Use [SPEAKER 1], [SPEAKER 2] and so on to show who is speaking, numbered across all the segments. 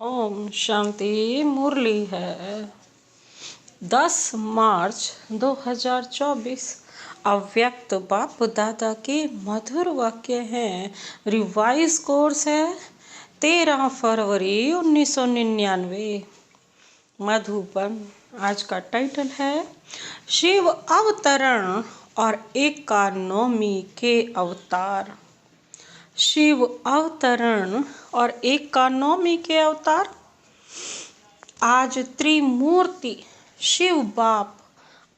[SPEAKER 1] ओम शांति। मुरली है 10 मार्च 2024। अव्यक्त बाप दादा के मधुर वाक्य हैं। रिवाइज कोर्स है 13 फरवरी 1999। मधुबन। आज का टाइटल है शिव अवतरण और एकानोमी के अवतार। शिव अवतरण और एकानोमी के अवतार। आज त्रिमूर्ति शिव बाप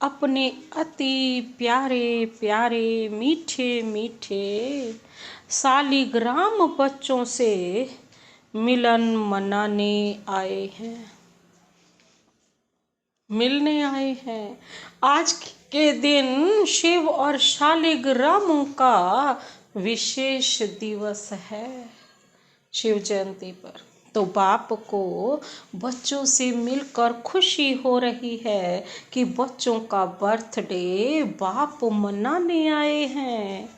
[SPEAKER 1] अपने अति प्यारे प्यारे मीठे मीठे सालिग्राम बच्चों से मिलन मनाने आए हैं, मिलने आए हैं। आज के दिन शिव और शालिग्रामों का विशेष दिवस है शिव जयंती पर। तो बाप को बच्चों से मिलकर खुशी हो रही है कि बच्चों का बर्थडे बाप मनाने आए हैं।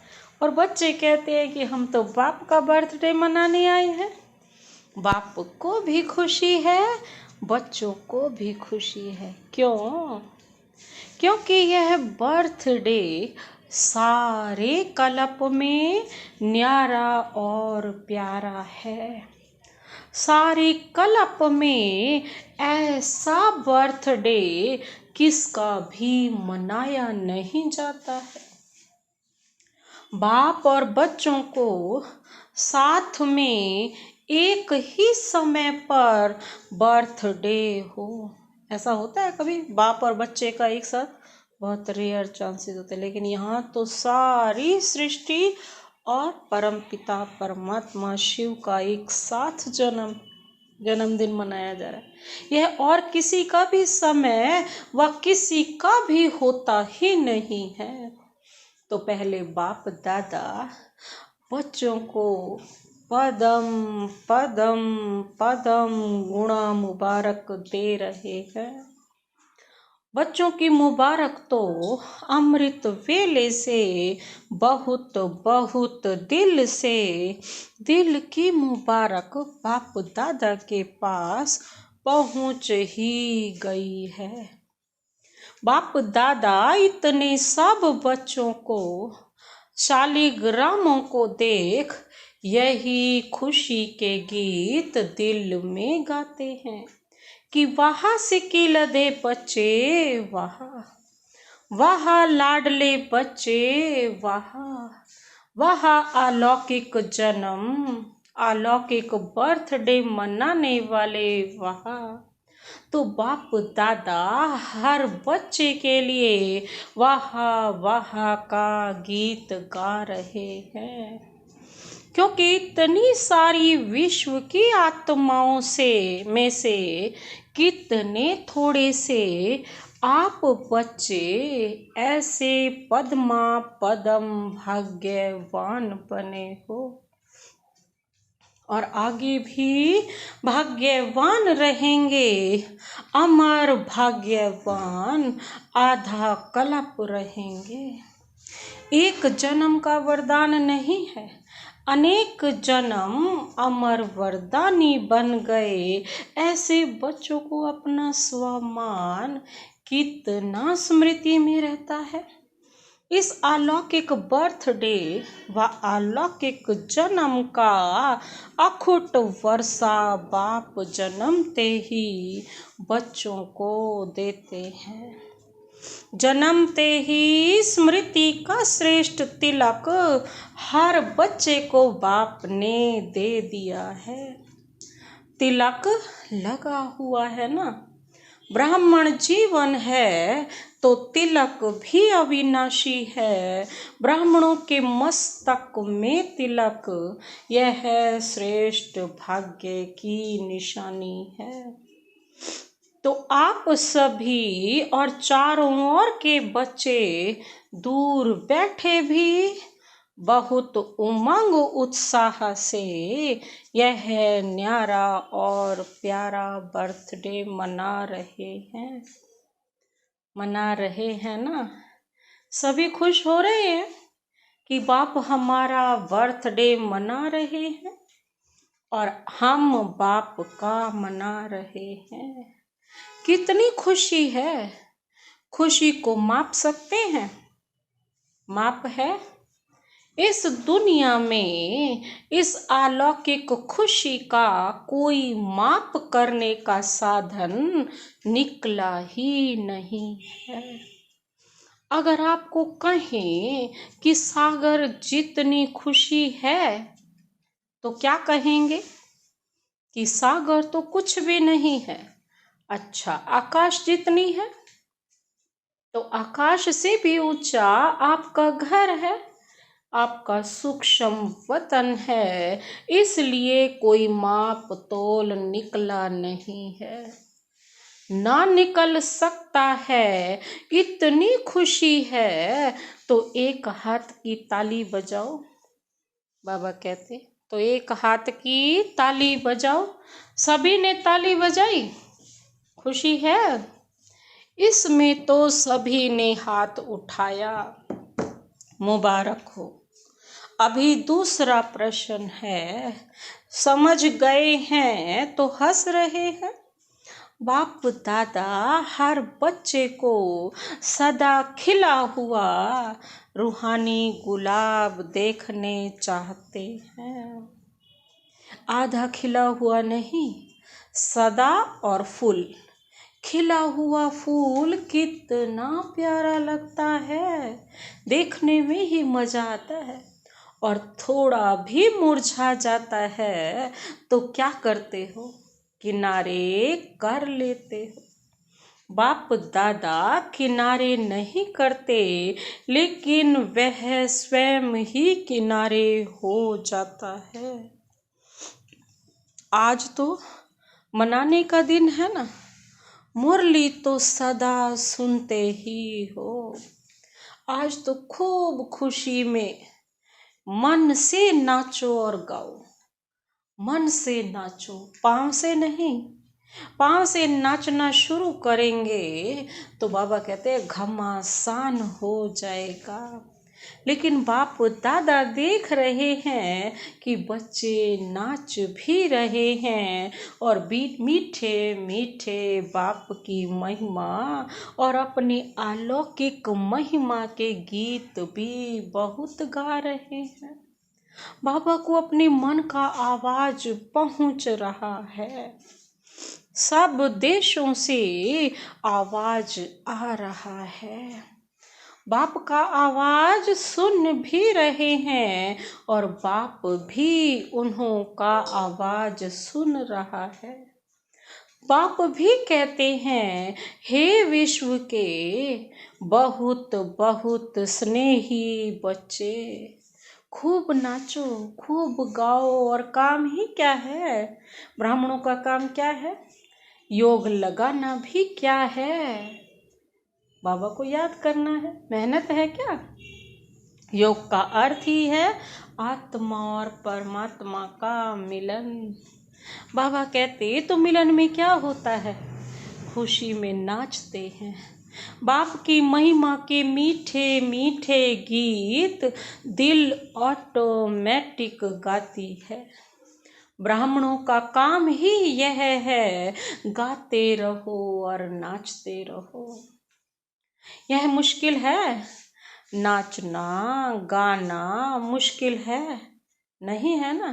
[SPEAKER 1] और बच्चे कहते हैं कि हम तो बाप का बर्थडे मनाने आए हैं। बाप को भी खुशी है, बच्चों को भी खुशी है। क्यों? क्योंकि यह बर्थडे सारे कल्प में न्यारा और प्यारा है। सारे कल्प में ऐसा बर्थडे किसका भी मनाया नहीं जाता है। बाप और बच्चों को साथ में एक ही समय पर बर्थडे हो, ऐसा होता है कभी? बाप और बच्चे का एक साथ बहुत रेयर चांसेस होते हैं, लेकिन यहाँ तो सारी सृष्टि और परमपिता परमात्मा शिव का एक साथ जन्मदिन मनाया जा रहा है। यह और किसी का भी समय व किसी का भी होता ही नहीं है। तो पहले बाप दादा बच्चों को पदम पदम पदम गुणा मुबारक दे रहे हैं। बच्चों की मुबारक तो अमृत वेले से बहुत बहुत दिल से दिल की मुबारक बाप दादा के पास पहुंच ही गई है। बाप दादा इतने सब बच्चों को शालिग्रामों को देख यही खुशी के गीत दिल में गाते हैं कि वहाँ सिक्की लदे बच्चे, वहाँ लाडले बच्चे, वहाँ अलौकिक जन्म, अलौकिक बर्थडे मनाने वाले वहाँ। तो बाप दादा हर बच्चे के लिए वहाँ वहाँ का गीत गा रहे हैं, क्योंकि इतनी सारी विश्व की आत्माओं में से कितने थोड़े से आप बच्चे ऐसे पद्मा पदम भाग्यवान बने हो और आगे भी भाग्यवान रहेंगे। अमर भाग्यवान आधा कल्प रहेंगे। एक जन्म का वरदान नहीं है, अनेक जन्म अमर वरदानी बन गए। ऐसे बच्चों को अपना स्वमान कितना स्मृति में रहता है। इस अलौकिक बर्थडे व अलौकिक जन्म का अखुट वर्षा बाप जन्मते ही बच्चों को देते हैं। जन्मते ही स्मृति का श्रेष्ठ तिलक हर बच्चे को बाप ने दे दिया है। तिलक लगा हुआ है ना। ब्राह्मण जीवन है तो तिलक भी अविनाशी है। ब्राह्मणों के मस्तक में तिलक, यह श्रेष्ठ भाग्य की निशानी है। तो आप सभी और चारों ओर के बच्चे दूर बैठे भी बहुत उमंग उत्साह से यह न्यारा और प्यारा बर्थडे मना रहे हैं ना। सभी खुश हो रहे हैं कि बाप हमारा बर्थडे मना रहे हैं। और हम बाप का मना रहे हैं। कितनी खुशी है। खुशी को माप सकते हैं? माप है? इस दुनिया में इस अलौकिक खुशी का कोई माप करने का साधन निकला ही नहीं है। अगर आपको कहें कि सागर जितनी खुशी है तो क्या कहेंगे? कि सागर तो कुछ भी नहीं है। अच्छा, आकाश जितनी है? तो आकाश से भी ऊंचा आपका घर है, आपका सूक्ष्म वतन है, इसलिए कोई माप तोल निकला नहीं है, ना निकल सकता है। इतनी खुशी है तो एक हाथ की ताली बजाओ। बाबा कहते तो एक हाथ की ताली बजाओ। सभी ने ताली बजाई, खुशी है। इसमें तो सभी ने हाथ उठाया, मुबारक हो। अभी दूसरा प्रश्न है, समझ गए हैं तो हंस रहे हैं। बाप दादा हर बच्चे को सदा खिला हुआ रूहानी गुलाब देखने चाहते हैं। आधा खिला हुआ नहीं, सदा और फूल। खिला हुआ फूल कितना प्यारा लगता है, देखने में ही मजा आता है। और थोड़ा भी मुरझा जाता है तो क्या करते हो? किनारे कर लेते हो। बाप दादा किनारे नहीं करते, लेकिन वह स्वयं ही किनारे हो जाता है। आज तो मनाने का दिन है ना, मुरली तो सदा सुनते ही हो। आज तो खूब खुशी में मन से नाचो और गाओ। मन से नाचो, पाँव से नहीं। पाँव से नाचना शुरू करेंगे तो बाबा कहते हैं घमासान हो जाएगा। लेकिन बाप दादा देख रहे हैं कि बच्चे नाच भी रहे हैं और मीठे मीठे बाप की महिमा और अपनी अलौकिक महिमा के गीत भी बहुत गा रहे हैं। बाबा को अपने मन का आवाज पहुंच रहा है। सब देशों से आवाज आ रहा है। बाप का आवाज सुन भी रहे हैं और बाप भी उन्हों का आवाज सुन रहा है। बाप भी कहते हैं, हे विश्व के बहुत बहुत स्नेही बच्चे, खूब नाचो, खूब गाओ। और काम ही क्या है? ब्राह्मणों का काम क्या है? योग लगाना भी क्या है? बाबा को याद करना है। मेहनत है क्या? योग का अर्थ ही है आत्मा और परमात्मा का मिलन। बाबा कहते तो मिलन में क्या होता है? खुशी में नाचते हैं। बाप की महिमा के मीठे मीठे गीत दिल ऑटोमेटिक गाती है। ब्राह्मणों का काम ही यह है, गाते रहो और नाचते रहो। यह मुश्किल है? नाचना गाना मुश्किल है? नहीं है ना।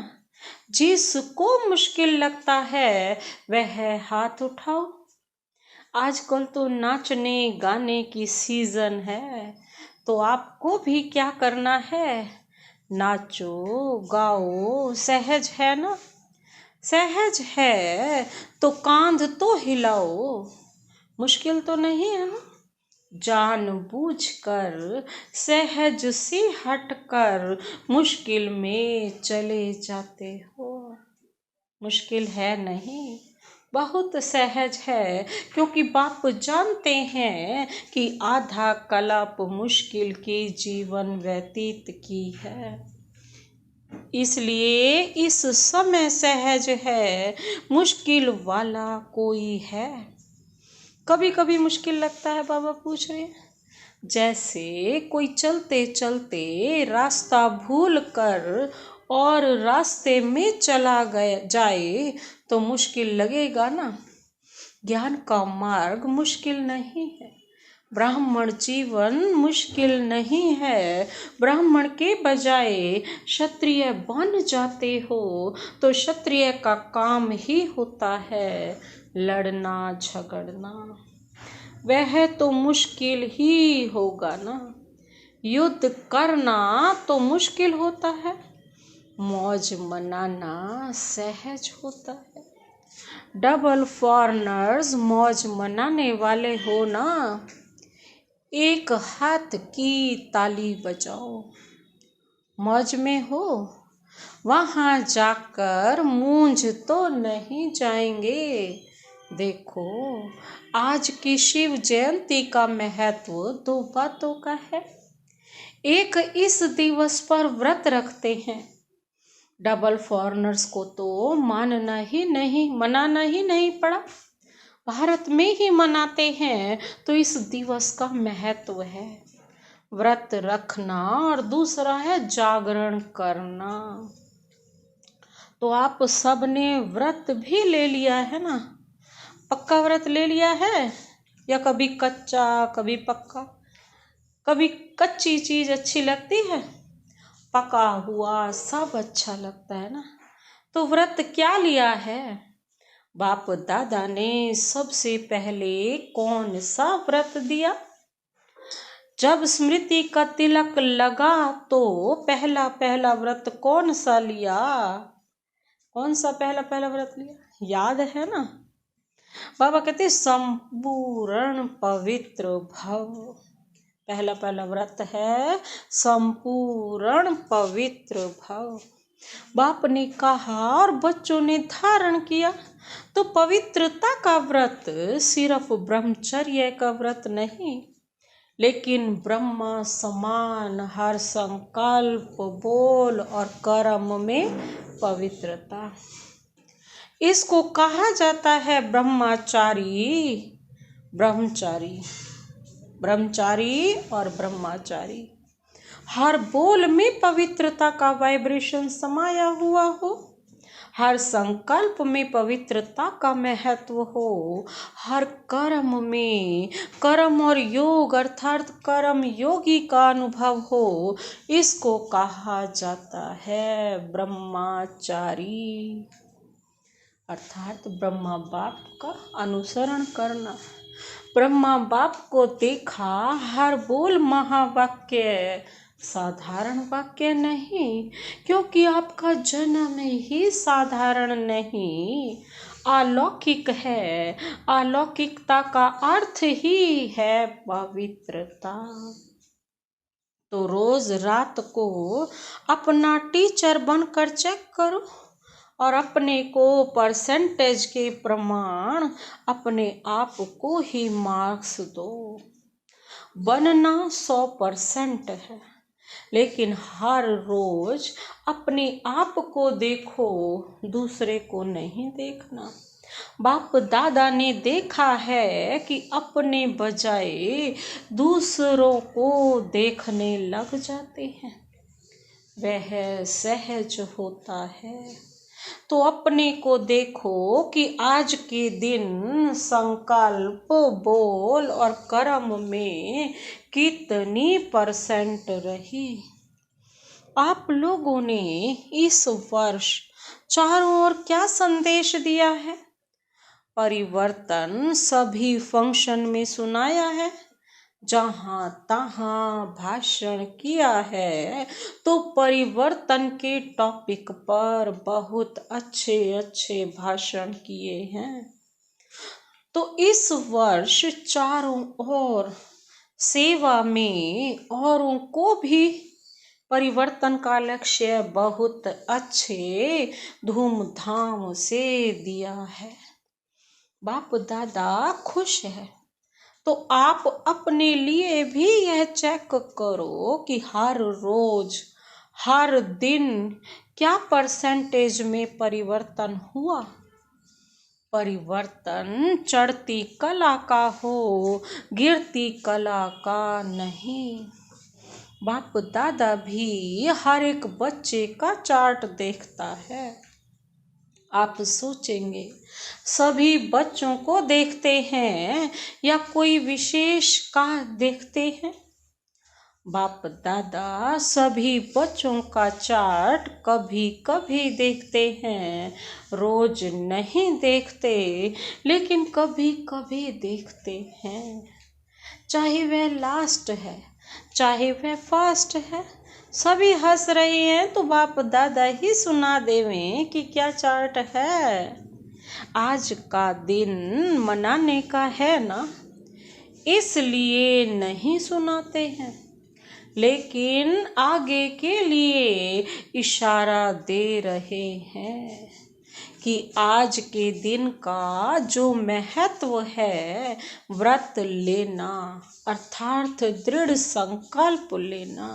[SPEAKER 1] जिसको मुश्किल लगता है वह हाथ उठाओ। आजकल तो नाचने गाने की सीजन है, तो आपको भी क्या करना है? नाचो गाओ। सहज है ना? सहज है तो कांध तो हिलाओ। मुश्किल तो नहीं है ना। जानबूझकर सहज से हटकर मुश्किल में चले जाते हो। मुश्किल है नहीं, बहुत सहज है, क्योंकि बाप जानते हैं कि आधा कल्प मुश्किल के जीवन व्यतीत की है, इसलिए इस समय सहज है। मुश्किल वाला कोई है? कभी कभी मुश्किल लगता है, बाबा पूछ रहे हैं। जैसे कोई चलते चलते रास्ता भूल कर और रास्ते में चला गया जाए तो मुश्किल लगेगा ना। ज्ञान का मार्ग मुश्किल नहीं है, ब्राह्मण जीवन मुश्किल नहीं है। ब्राह्मण के बजाय क्षत्रिय बन जाते हो तो क्षत्रिय का काम ही होता है लड़ना झगड़ना। वह तो मुश्किल ही होगा ना। युद्ध करना तो मुश्किल होता है, मौज मनाना सहज होता है। डबल फॉरेनर्स मौज मनाने वाले हो ना, एक हाथ की ताली बजाओ। मौज में हो वहाँ जाकर मूंझ तो नहीं जाएंगे। देखो आज की शिव जयंती का महत्व दो बातों का है। एक, इस दिवस पर व्रत रखते हैं। डबल फॉरेनर्स को तो मनाना ही नहीं पड़ा, भारत में ही मनाते हैं। तो इस दिवस का महत्व है व्रत रखना और दूसरा है जागरण करना। तो आप सबने व्रत भी ले लिया है ना, पक्का व्रत ले लिया है या कभी कच्चा कभी पक्का। कभी कच्ची चीज अच्छी लगती है, पका हुआ सब अच्छा लगता है ना। तो व्रत क्या लिया है, बाप दादा ने सबसे पहले कौन सा व्रत दिया। जब स्मृति का तिलक लगा तो पहला पहला व्रत कौन सा लिया, कौन सा पहला पहला व्रत लिया, याद है ना। बाबा कहते संपूर्ण पवित्र भव, पहला पहला व्रत है संपूर्ण पवित्र भव। बाप ने कहा और बच्चों ने धारण किया। तो पवित्रता का व्रत सिर्फ ब्रह्मचर्य का व्रत नहीं, लेकिन ब्रह्मा समान हर संकल्प बोल और कर्म में पवित्रता। इसको कहा जाता है ब्रह्मचारी, ब्रह्मचारी, ब्रह्मचारी और ब्रह्मचारी। हर बोल में पवित्रता का वाइब्रेशन समाया हुआ हो, हर संकल्प में पवित्रता का महत्व हो, हर कर्म में कर्म और योग अर्थात कर्म योगी का अनुभव हो। इसको कहा जाता है ब्रह्मचारी, अर्थात ब्रह्मा बाप का अनुसरण करना। ब्रह्मा बाप को देखा, हर बोल महावाक्य साधारण वाक्य नहीं, क्योंकि आपका जन्म ही साधारण नहीं, अलौकिक है। अलौकिकता का अर्थ ही है पवित्रता। तो रोज रात को अपना टीचर बनकर चेक करो और अपने को परसेंटेज के प्रमाण अपने आप को ही मार्क्स दो। बनना 100% है, लेकिन हर रोज अपने आप को देखो, दूसरे को नहीं देखना। बाप दादा ने देखा है कि अपने बजाय दूसरों को देखने लग जाते हैं, वह सहज होता है। तो अपने को देखो कि आज के दिन संकल्प बोल और कर्म में कितनी % रही। आप लोगों ने इस वर्ष चारों ओर क्या संदेश दिया है, परिवर्तन सभी फंक्शन में सुनाया है, जहाँ तहाँ भाषण किया है। तो परिवर्तन के टॉपिक पर बहुत अच्छे अच्छे भाषण किए हैं। तो इस वर्ष चारों ओर सेवा में औरों को भी परिवर्तन का लक्ष्य बहुत अच्छे धूमधाम से दिया है। बाप दादा खुश है। तो आप अपने लिए भी यह चेक करो कि हर रोज हर दिन क्या % में परिवर्तन हुआ। परिवर्तन चढ़ती कला का हो, गिरती कला का नहीं। बाप दादा भी हर एक बच्चे का चार्ट देखता है। आप सोचेंगे सभी बच्चों को देखते हैं या कोई विशेष का देखते हैं? बाप दादा सभी बच्चों का चार्ट कभी कभी देखते हैं, रोज नहीं देखते लेकिन कभी कभी देखते हैं। चाहे वह लास्ट है चाहे वह फर्स्ट है, सभी हंस रही हैं तो बाप दादा ही सुना देवें कि क्या चार्ट है। आज का दिन मनाने का है ना, इसलिए नहीं सुनाते हैं, लेकिन आगे के लिए इशारा दे रहे हैं कि आज के दिन का जो महत्व है, व्रत लेना अर्थात दृढ़ संकल्प लेना।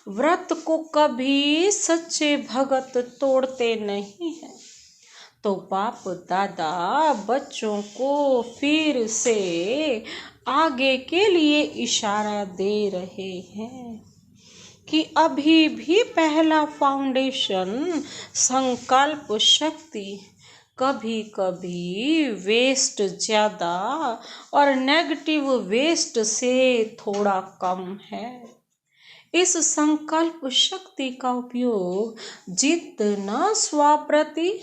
[SPEAKER 1] व्रत को कभी सच्चे भगत तोड़ते नहीं हैं। तो बाप दादा बच्चों को फिर से आगे के लिए इशारा दे रहे हैं कि अभी भी पहला फाउंडेशन संकल्प शक्ति कभी कभी वेस्ट ज़्यादा और नेगेटिव वेस्ट से थोड़ा कम है। इस संकल्प शक्ति का उपयोग जितना स्वाप्रति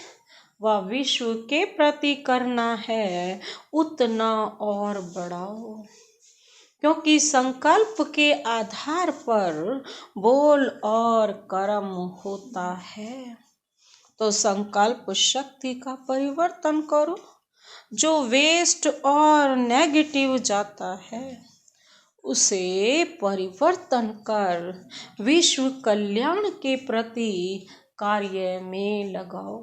[SPEAKER 1] व विश्व के प्रति करना है उतना और बढ़ाओ, क्योंकि संकल्प के आधार पर बोल और कर्म होता है। तो संकल्प शक्ति का परिवर्तन करो, जो वेस्ट और नेगेटिव जाता है उसे परिवर्तन कर विश्व कल्याण के प्रति कार्य में लगाओ।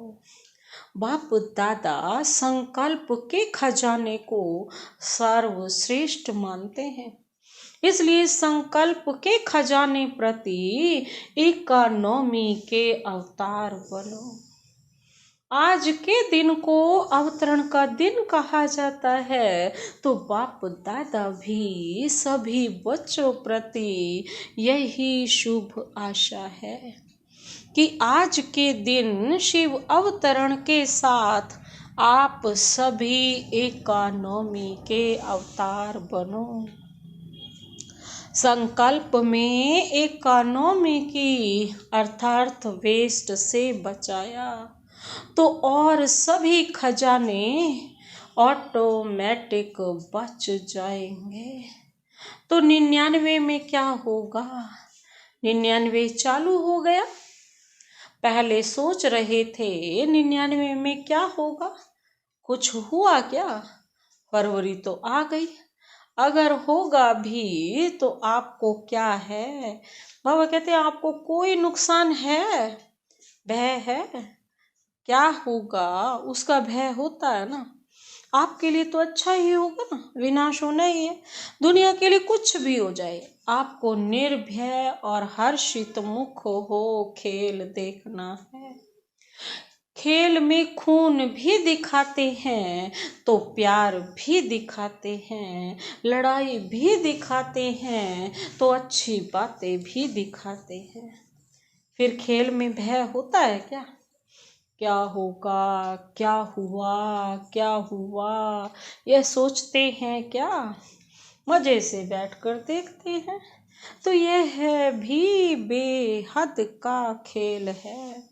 [SPEAKER 1] बाप दादा संकल्प के खजाने को सर्वश्रेष्ठ मानते हैं, इसलिए संकल्प के खजाने प्रति इकोनॉमी के अवतार बनो। आज के दिन को अवतरण का दिन कहा जाता है, तो बाप दादा भी सभी बच्चों प्रति यही शुभ आशा है कि आज के दिन शिव अवतरण के साथ आप सभी इकोनॉमी के अवतार बनो। संकल्प में इकोनॉमी की अर्थात वेस्ट से बचाया तो और सभी खजाने ऑटोमेटिक बच जाएंगे। तो 99 में क्या होगा? 99 चालू हो गया। पहले सोच रहे थे 99 में क्या होगा, कुछ हुआ क्या? फरवरी तो आ गई, अगर होगा भी तो आपको क्या है? बाबा कहते हैं आपको कोई नुकसान है, भय है? क्या होगा उसका भय होता है ना। आपके लिए तो अच्छा ही होगा ना, विनाश होना ही है। दुनिया के लिए कुछ भी हो जाए, आपको निर्भय और हर्षित मुख हो खेल देखना है। खेल में खून भी दिखाते हैं तो प्यार भी दिखाते हैं, लड़ाई भी दिखाते हैं तो अच्छी बातें भी दिखाते हैं। फिर खेल में भय होता है क्या? क्या होगा, क्या हुआ, क्या हुआ, यह सोचते हैं क्या? मजे से बैठकर देखते हैं। तो यह भी बेहद का खेल है।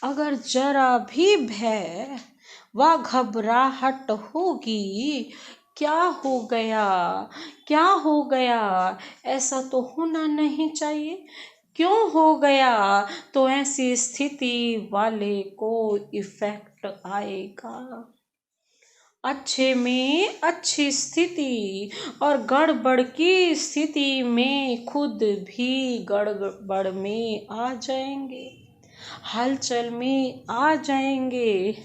[SPEAKER 1] अगर जरा भी भय व घबराहट होगी, क्या हो गया, क्या हो गया, ऐसा तो होना नहीं चाहिए। क्यों हो गया? तो ऐसी स्थिति वाले को इफेक्ट आएगा। अच्छे में अच्छी स्थिति और गड़बड़ की स्थिति में खुद भी गड़बड़ में आ जाएंगे, हलचल में आ जाएंगे।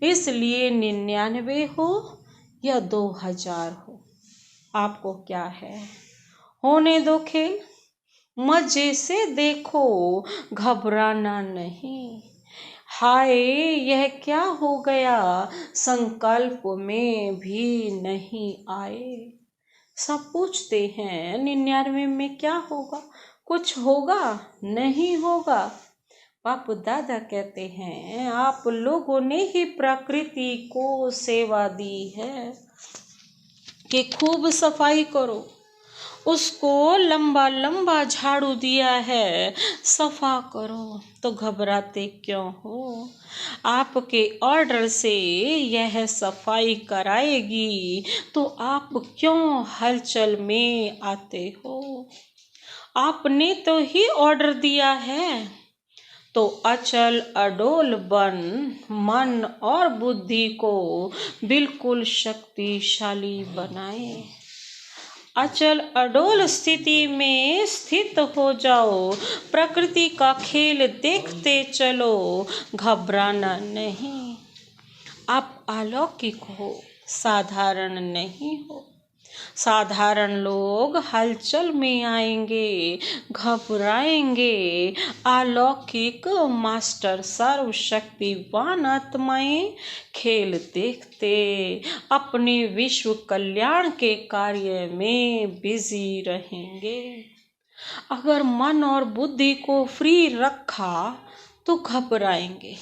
[SPEAKER 1] इसलिए 99 हो या 2000 हो, आपको क्या है, होने दो खेल, मजे से देखो, घबराना नहीं। हाय यह क्या हो गया, संकल्प में भी नहीं आए। सब पूछते हैं 99 में क्या होगा, कुछ होगा नहीं होगा। बाप दादा कहते हैं आप लोगों ने ही प्रकृति को सेवा दी है कि खूब सफाई करो। उसको लंबा लंबा झाड़ू दिया है, सफा करो, तो घबराते क्यों हो? आपके ऑर्डर से यह सफाई कराएगी तो आप क्यों हलचल में आते हो? आपने तो ही ऑर्डर दिया है, तो अचल अडोल बन मन और बुद्धि को बिल्कुल शक्तिशाली बनाए। अचल अडोल स्थिति में स्थित हो जाओ, प्रकृति का खेल देखते चलो, घबराना नहीं। आप अलौकिक हो, साधारण नहीं हो। साधारण लोग हलचल में आएंगे, घबराएंगे। अलौकिक मास्टर सर्वशक्तिवान आत्माएं खेल देखते अपने विश्व कल्याण के कार्य में बिजी रहेंगे। अगर मन और बुद्धि को फ्री रखा तो घबराएंगे।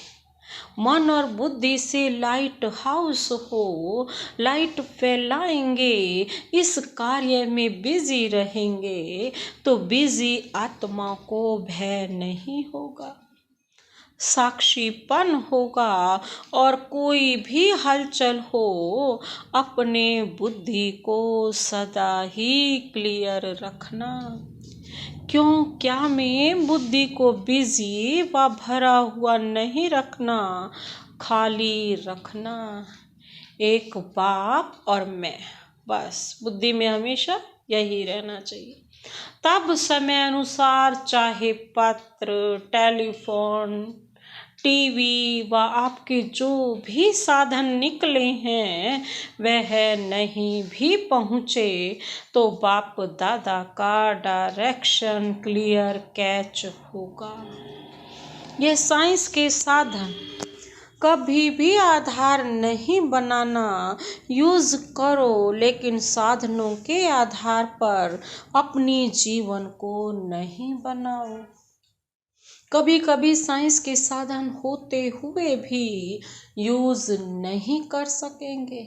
[SPEAKER 1] मन और बुद्धि से लाइट हाउस हो, लाइट फैलाएंगे, इस कार्य में बिजी रहेंगे तो बिजी आत्मा को भय नहीं होगा, साक्षीपन होगा। और कोई भी हलचल हो, अपने बुद्धि को सदा ही क्लियर रखना। क्यों क्या में बुद्धि को बिजी व भरा हुआ नहीं रखना, खाली रखना। एक बाप और मैं, बस बुद्धि में हमेशा यही रहना चाहिए। तब समय अनुसार चाहे पत्र, टेलीफोन, टीवी व आपके जो भी साधन निकले हैं वह नहीं भी पहुँचे तो बाप दादा का डायरेक्शन क्लियर कैच होगा। यह साइंस के साधन कभी भी आधार नहीं बनाना। यूज करो, लेकिन साधनों के आधार पर अपनी जीवन को नहीं बनाओ। कभी कभी साइंस के साधन होते हुए भी यूज नहीं कर सकेंगे,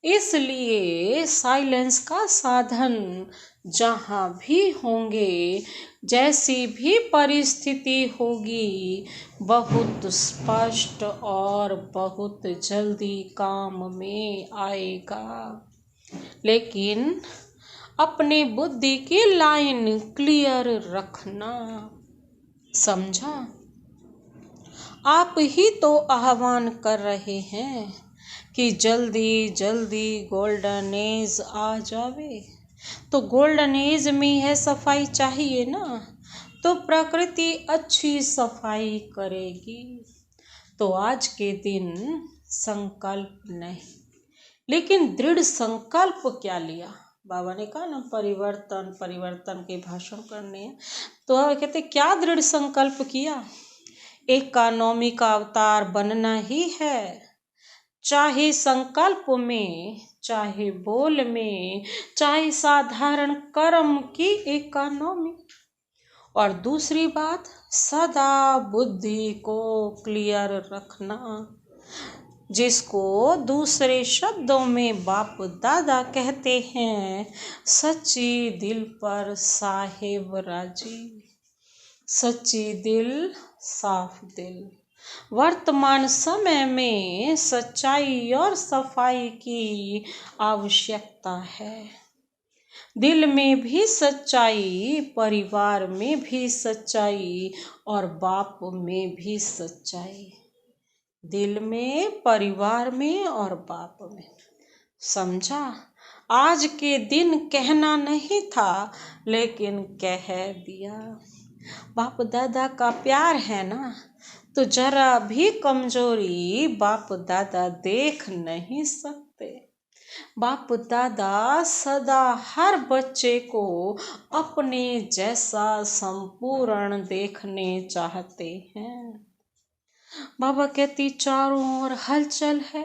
[SPEAKER 1] इसलिए साइलेंस का साधन जहाँ भी होंगे, जैसी भी परिस्थिति होगी, बहुत स्पष्ट और बहुत जल्दी काम में आएगा। लेकिन अपने बुद्धि की लाइन क्लियर रखना, समझा? आप ही तो आह्वान कर रहे हैं कि जल्दी जल्दी गोल्डन एज आ जावे। तो गोल्डन एज में है सफाई चाहिए ना, तो प्रकृति अच्छी सफाई करेगी। तो आज के दिन संकल्प नहीं, लेकिन दृढ़ संकल्प क्या लिया? बाबा ने कहा ना परिवर्तन परिवर्तन के भाषण करने हैं, तो कहते क्या दृढ़ संकल्प किया? इकोनॉमी का अवतार बनना ही है, चाहे संकल्प में, चाहे बोल में, चाहे साधारण कर्म की इकोनॉमी। और दूसरी बात, सदा बुद्धि को क्लियर रखना, जिसको दूसरे शब्दों में बाप दादा कहते हैं सच्ची दिल पर साहेब राजी। सच्ची दिल, साफ दिल। वर्तमान समय में सच्चाई और सफाई की आवश्यकता है। दिल में भी सच्चाई, परिवार में भी सच्चाई और बाप में भी सच्चाई। दिल में, परिवार में और बाप में, समझा? आज के दिन कहना नहीं था, लेकिन कह दिया। बाप दादा का प्यार है ना, तो जरा भी कमजोरी बाप दादा देख नहीं सकते। बाप दादा सदा हर बच्चे को अपने जैसा संपूर्ण देखने चाहते हैं। बाबा कहती चारों ओर हलचल है,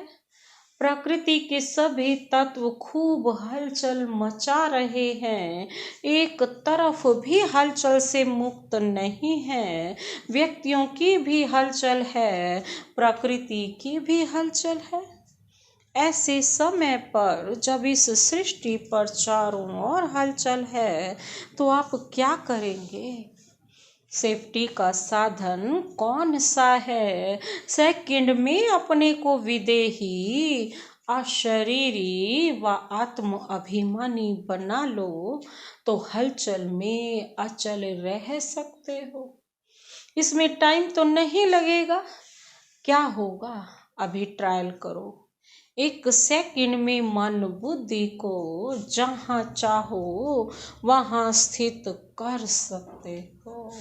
[SPEAKER 1] प्रकृति के सभी तत्व खूब हलचल मचा रहे हैं, एक तरफ भी हलचल से मुक्त नहीं है। व्यक्तियों की भी हलचल है, प्रकृति की भी हलचल है। ऐसे समय पर जब इस सृष्टि पर चारों ओर हलचल है तो आप क्या करेंगे? सेफ्टी का साधन कौन सा है? सेकंड में अपने को विदेही, अशरीरी व आत्म अभिमानी बना लो तो हलचल में अचल रह सकते हो। इसमें टाइम तो नहीं लगेगा। क्या होगा? अभी ट्रायल करो। 1 सेकंड में मन बुद्धि को जहाँ चाहो वहाँ स्थित कर सकते हो।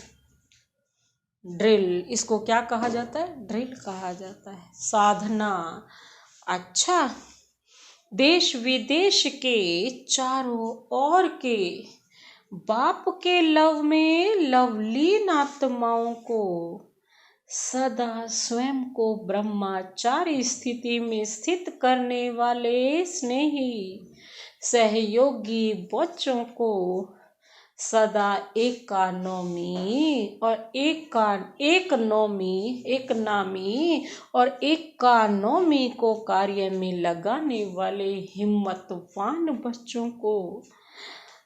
[SPEAKER 1] ड्रिल, इसको क्या कहा जाता है? ड्रिल कहा जाता है। साधना। अच्छा, देश विदेश के चारों ओर के बाप के लव में लवलीन आत्माओं को सदा स्वयं को ब्रह्मचारी स्थिति में स्थित करने वाले स्नेही सहयोगी बच्चों को सदा एक नामी और एकानोमी को कार्य में लगाने वाले हिम्मतवान बच्चों को,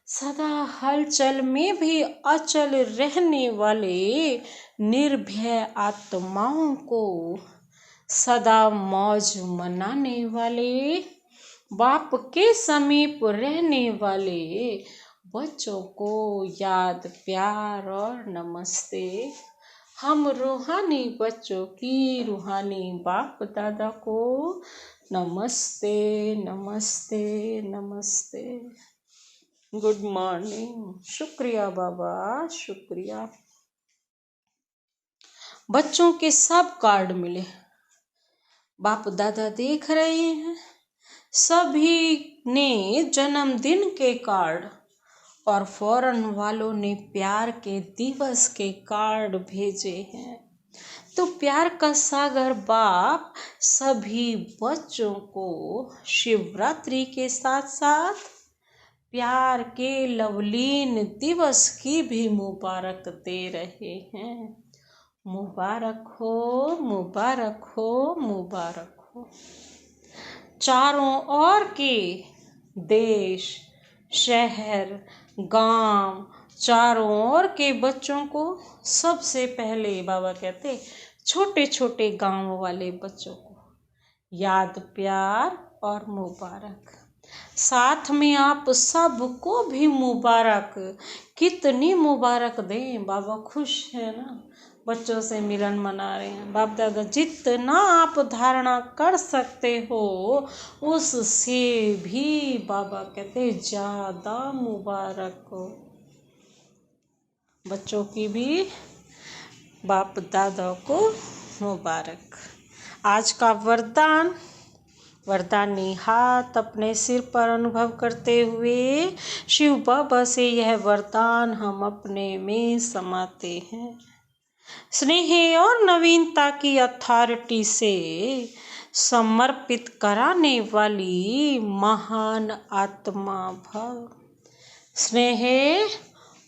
[SPEAKER 1] सदा हलचल में भी अचल रहने वाले निर्भय आत्माओं को, सदा मौज मनाने वाले, बाप के समीप रहने वाले बच्चों को याद, प्यार और नमस्ते। हम रूहानी बच्चों की रूहानी बाप दादा को नमस्ते, नमस्ते, नमस्ते। Good morning. शुक्रिया बाबा, शुक्रिया। बच्चों के सब कार्ड मिले, बाप दादा देख रहे हैं। सभी ने जन्मदिन के कार्ड और फॉरेन वालों ने प्यार के दिवस के कार्ड भेजे हैं। तो प्यार का सागर बाप सभी बच्चों को शिवरात्रि के साथ साथ प्यार के लवलीन दिवस की भी मुबारक दे रहे हैं। मुबारक हो, मुबारक हो, मुबारक हो। चारों ओर के देश, शहर, गांव, चारों ओर के बच्चों को सबसे पहले बाबा कहते छोटे छोटे गांव वाले बच्चों को याद, प्यार और मुबारक। साथ में आप सबको भी मुबारक। कितनी मुबारक दें? बाबा खुश है ना, बच्चों से मिलन मना रहे हैं। बाप दादा जितना आप धारणा कर सकते हो उससे भी बाबा कहते ज़्यादा मुबारक हो। बच्चों की भी बाप दादा को मुबारक। आज का वरदानी हाथ अपने सिर पर अनुभव करते हुए शिव बाबा से यह वरदान हम अपने में समाते हैं। स्नेह और नवीनता की अथॉरिटी से समर्पित कराने वाली महान आत्मा भव। स्नेह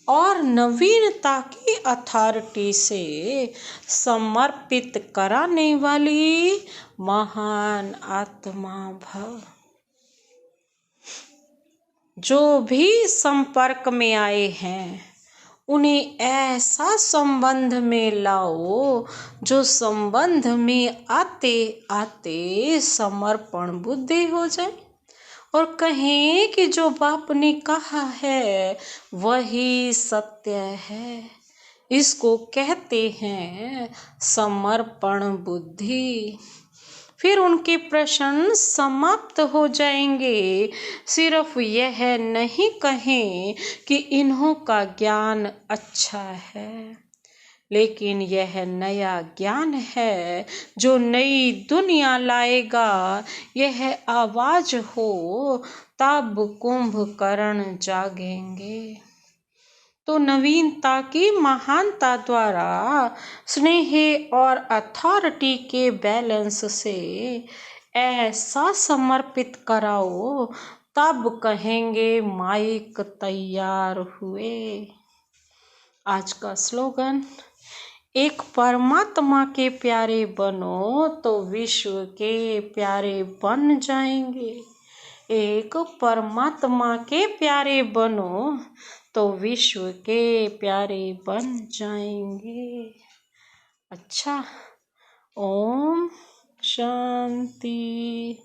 [SPEAKER 1] और नवीनता की अथॉरिटी से समर्पित कराने वाली महान आत्मा भव। जो भी संपर्क में आए हैं उन्हें ऐसा संबंध में लाओ जो संबंध में आते आते समर्पण बुद्धि हो जाए और कहें कि जो बाप ने कहा है वही सत्य है। इसको कहते हैं समर्पण बुद्धि। फिर उनके प्रश्न समाप्त हो जाएंगे। सिर्फ यह नहीं कहें कि इन्हों का ज्ञान अच्छा है, लेकिन यह नया ज्ञान है जो नई दुनिया लाएगा। यह आवाज हो तब कुंभकर्ण जागेंगे। तो नवीनता की महानता द्वारा स्नेह और अथॉरिटी के बैलेंस से ऐसा समर्पित कराओ, तब कहेंगे माइक तैयार हुए। आज का स्लोगन, एक परमात्मा के प्यारे बनो तो विश्व के प्यारे बन जाएंगे। एक परमात्मा के प्यारे बनो तो विश्व के प्यारे बन जाएंगे। अच्छा, ओम शांति।